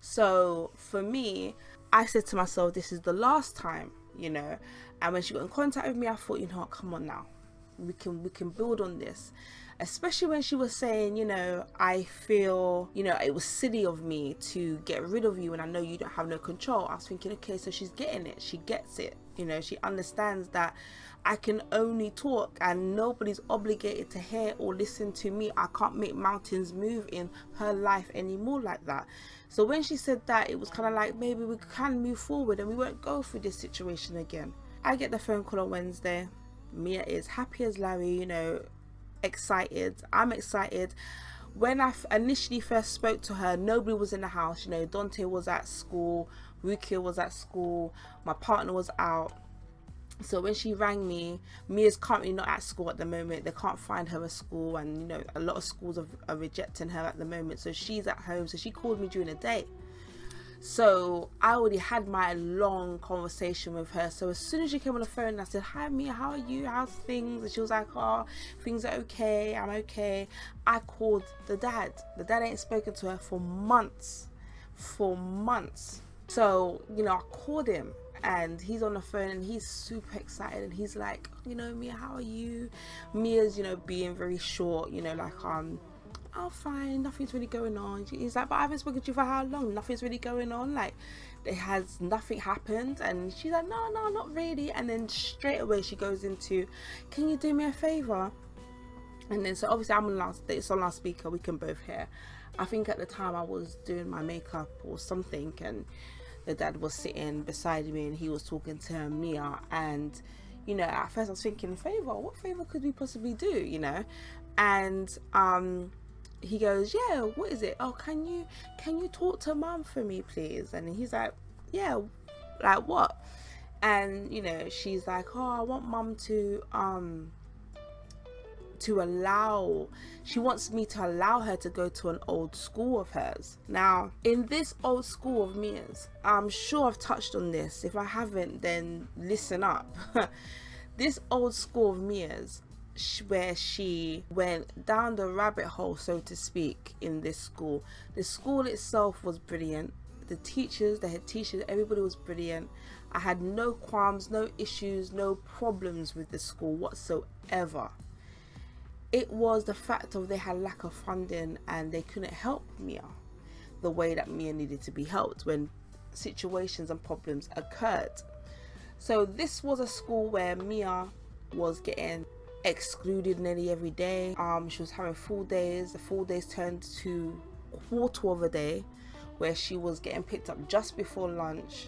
So for me, I said to myself, this is the last time, and when she got in contact with me, I thought, come on now, we can build on this. Especially when she was saying, I feel, it was silly of me to get rid of you and I know you don't have no control. I was thinking, okay, so she's getting it. She gets it. She understands that I can only talk and nobody's obligated to hear or listen to me. I can't make mountains move in her life anymore like that. So when she said that, it was kind of like, maybe we can move forward and we won't go through this situation again. I get the phone call on Wednesday. Mia is happy as Larry, excited. I'm excited. When I initially first spoke to her, nobody was in the house. Dante was at school, Rukia was at school, my partner was out. So when she rang me, Mia's currently not at school at the moment. They can't find her at school, and a lot of schools are rejecting her at the moment. So she's at home. So she called me during the day. So I already had my long conversation with her. So as soon as she came on the phone, I said, hi Mia, how are you? How's things? And she was like, oh, things are okay. I'm okay. I called the dad. The dad ain't spoken to her for months. So, I called him and he's on the phone and he's super excited and he's like, Mia, how are you? Mia's, being very short, oh fine, nothing's really going on. He's like, but I haven't spoken to you for how long? Nothing's really going on, like nothing happened. And she's like, no, not really. And then straight away she goes into, can you do me a favor? And then so obviously it's on loudspeaker, we can both hear. I think at the time I was doing my makeup or something, and the dad was sitting beside me and he was talking to Mia. And at first I was thinking, what favor could we possibly do? And he goes, yeah, what is it? Oh, can you talk to mum for me, please? And he's like, yeah, like what? And she's like, oh, I want mum she wants me to allow her to go to an old school of hers. Now, in this old school of Mia's, I'm sure I've touched on this. If I haven't, then listen up. This old school of Mia's, where she went down the rabbit hole, so to speak, in this school. The school itself was brilliant. The teachers, the head teachers, everybody was brilliant. I had no qualms, no issues, no problems with the school whatsoever. It was the fact of they had lack of funding and they couldn't help Mia the way that Mia needed to be helped when situations and problems occurred. So this was a school where Mia was getting excluded nearly every day. She was having full days. The full days turned to quarter of a day, where she was getting picked up just before lunch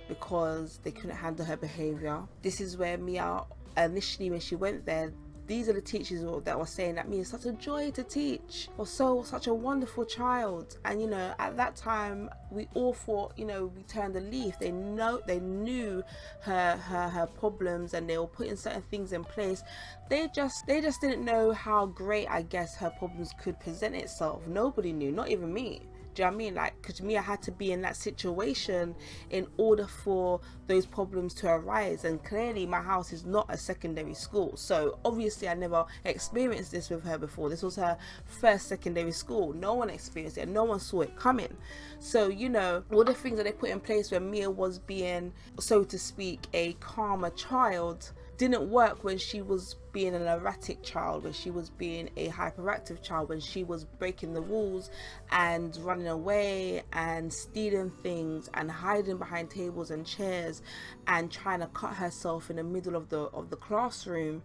because they couldn't handle her behavior. This is where Mia, initially when she went there, these are the teachers that were saying that Mia is such a joy to teach, or such a wonderful child. And at that time we all thought, we turned a leaf. They knew her problems and they were putting certain things in place. They just didn't know how great, I guess, her problems could present itself. Nobody knew, not even me. Do you know what I mean? Like, because Mia had to be in that situation in order for those problems to arise. And clearly my house is not a secondary school. So obviously I never experienced this with her before. This was her first secondary school. No one experienced it. No one saw it coming. So, all the things that they put in place when Mia was being, so to speak, a calmer child didn't work when she was being an erratic child, when she was being a hyperactive child, when she was breaking the rules and running away and stealing things and hiding behind tables and chairs and trying to cut herself in the middle of the classroom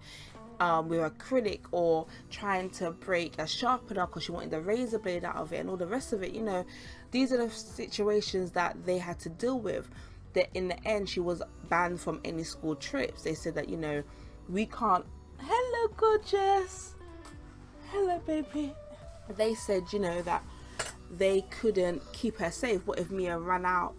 with acrylic, or trying to break a sharpener because she wanted the razor blade out of it and all the rest of it. These are the situations that they had to deal with. That in the end she was banned from any school trips. They said that we can't. Hello gorgeous, hello baby. They said that they couldn't keep her safe. What if Mia ran out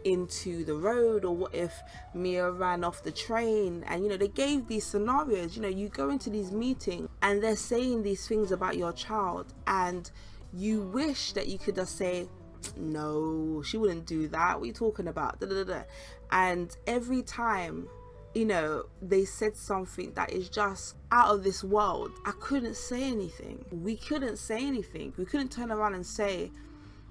into the road, or what if Mia ran off the train? And they gave these scenarios. You go into these meetings and they're saying these things about your child, and you wish that you could just say, no, she wouldn't do that. What are you talking about? Da, da, da, da. And every time, they said something that is just out of this world, I couldn't say anything. We couldn't say anything. We couldn't turn around and say,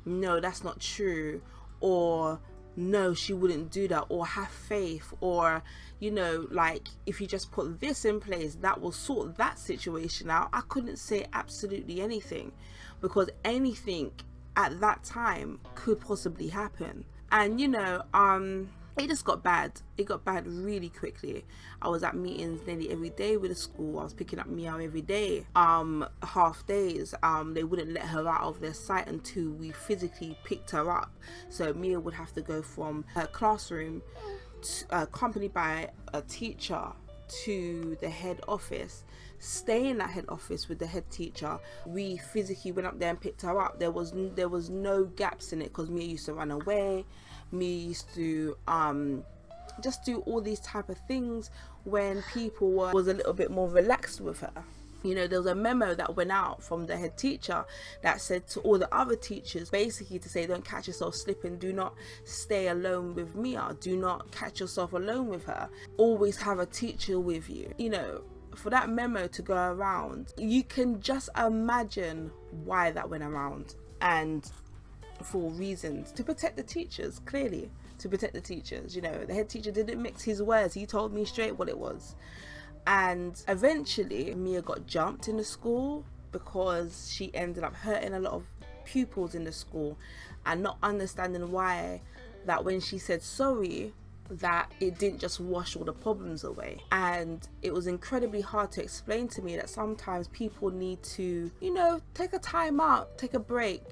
no, that's not true, or no, she wouldn't do that, or have faith, or like, if you just put this in place, that will sort that situation out. I couldn't say absolutely anything, because anything at that time could possibly happen. And it just got bad. It got bad really quickly. I was at meetings nearly every day with the school. I was picking up Mia every day. Half days. They wouldn't let her out of their sight until we physically picked her up. So Mia would have to go from her classroom, accompanied by a teacher, to the head office, stay in that head office with the head teacher. We physically went up there and picked her up. There was no gaps in it, because Mia used to run away. Mia used to just do all these type of things when people was a little bit more relaxed with her. There was a memo that went out from the head teacher that said to all the other teachers, basically to say, don't catch yourself slipping, do not stay alone with Mia, do not catch yourself alone with her, always have a teacher with you. For that memo to go around, you can just imagine why that went around, and for reasons to protect the teachers, clearly to protect the teachers. The head teacher didn't mix his words, he told me straight what it was. And eventually Mia got jumped in the school because she ended up hurting a lot of pupils in the school, and not understanding why that when she said sorry, that it didn't just wash all the problems away. And it was incredibly hard to explain to me that sometimes people need to, take a time out, take a break.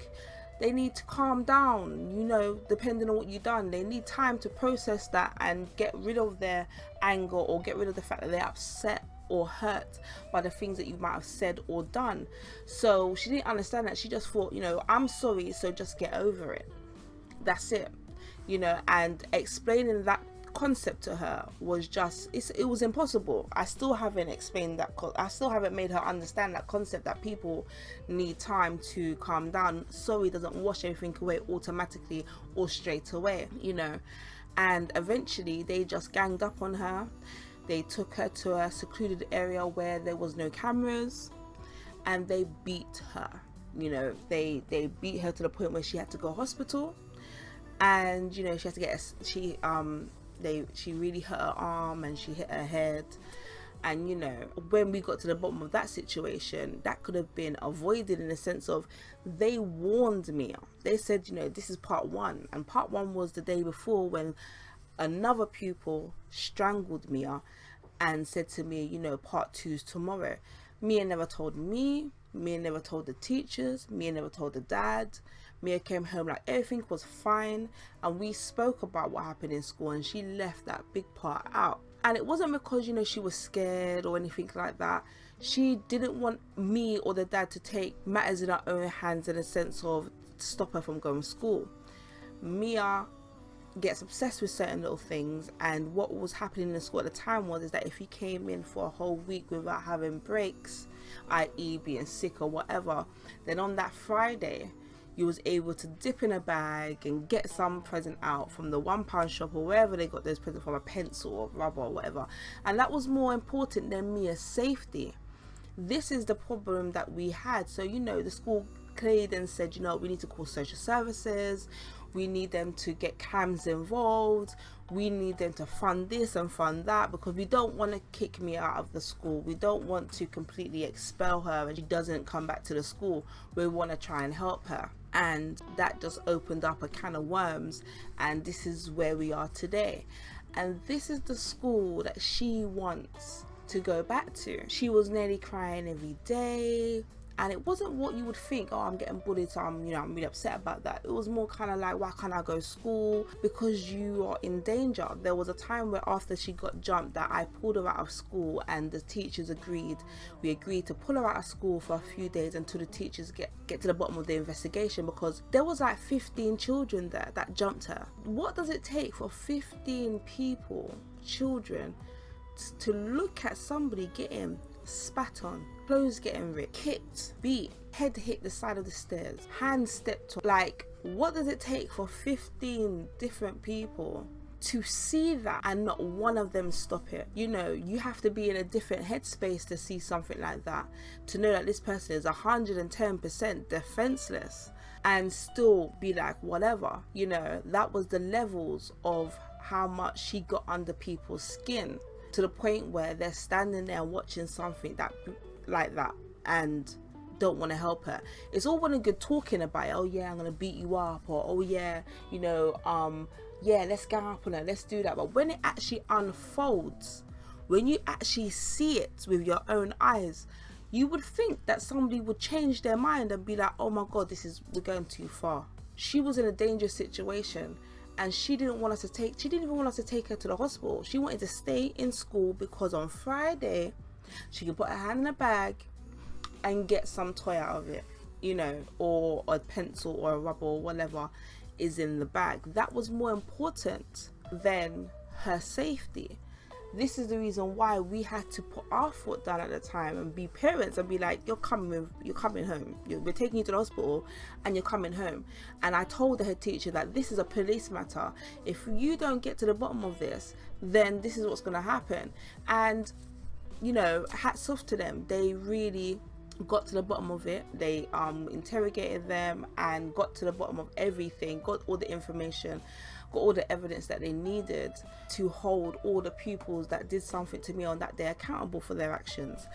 They need to calm down, depending on what you've done. They need time to process that and get rid of their anger, or get rid of the fact that they're upset or hurt by the things that you might have said or done. So she didn't understand that. She just thought, I'm sorry, so just get over it. That's it. And explaining that concept to her was just, it was impossible. I still haven't explained that. I still haven't made her understand that concept, that people need time to calm down. Sorry doesn't wash everything away automatically or straight away. And eventually they just ganged up on her. They took her to a secluded area where there was no cameras, and they beat her. They beat her to the point where she had to go to hospital. And she had to get she really hurt her arm, and she hit her head. And when we got to the bottom of that situation, that could have been avoided, in the sense of, they warned me. They said, this is part one, and part one was the day before, when another pupil strangled Mia and said to me, part two's tomorrow. Mia never told me. Mia never told the teachers. Mia never told the dad. Mia came home like everything was fine, and we spoke about what happened in school, and she left that big part out. And it wasn't because she was scared or anything like that. She didn't want me or the dad to take matters in our own hands, in a sense of stop her from going to school. Mia gets obsessed with certain little things, and what was happening in the school at the time is that if you came in for a whole week without having breaks, i.e. being sick or whatever, then on that Friday you was able to dip in a bag and get some present out from the £1 shop or wherever they got those presents from, a pencil or rubber or whatever. And that was more important than Mia's safety. This is the problem that we had. So the school clearly then said, we need to call social services, we need them to get CAMS involved, we need them to fund this and fund that, because we don't want to kick Mia out of the school. We don't want to completely expel her and she doesn't come back to the school. We want to try and help her. And that just opened up a can of worms, and this is where we are today. And this is the school that she wants to go back to. She was nearly crying every day, and it wasn't what you would think, oh, I'm getting bullied, so I'm really upset about that. It was more kind of like, why can't I go to school? Because you are in danger. There was a time where after she got jumped that I pulled her out of school, and the teachers agreed. We agreed to pull her out of school for a few days until the teachers get to the bottom of the investigation, because there was like 15 children there that jumped her. What does it take for 15 people, children, to look at somebody getting spat on, clothes getting ripped, kicked, beat, head hit the side of the stairs, hand stepped on? Like, what does it take for 15 different people to see that and not one of them stop it? You have to be in a different headspace to see something like that, to know that this person is 110% defenseless. and still be like, whatever, you know. That was the levels of how much she got under people's skin, to the point where they're standing there watching something that like that and don't want to help her. It's all well and good talking about it. Oh yeah, I'm gonna beat you up, or oh yeah, you know, yeah, let's gang up on her, let's do that. But when it actually unfolds, when you actually see it with your own eyes, you would think that somebody would change their mind and be like, oh my god, we're going too far. She was in a dangerous situation, and she didn't even want us to take her to the hospital. She wanted to stay in school because on Friday she could put her hand in a bag and get some toy out of it, you know, or a pencil or a rubber or whatever is in the bag. That was more important than her safety. This is the reason why we had to put our foot down at the time and be parents and be like, you're coming home. We're taking you to the hospital and you're coming home. And I told the head teacher that this is a police matter. If you don't get to the bottom of this, then this is what's going to happen. And, you know, hats off to them. They really got to the bottom of it. They interrogated them and got to the bottom of everything, got all the information, got all the evidence that they needed to hold all the pupils that did something to me on that day accountable for their actions.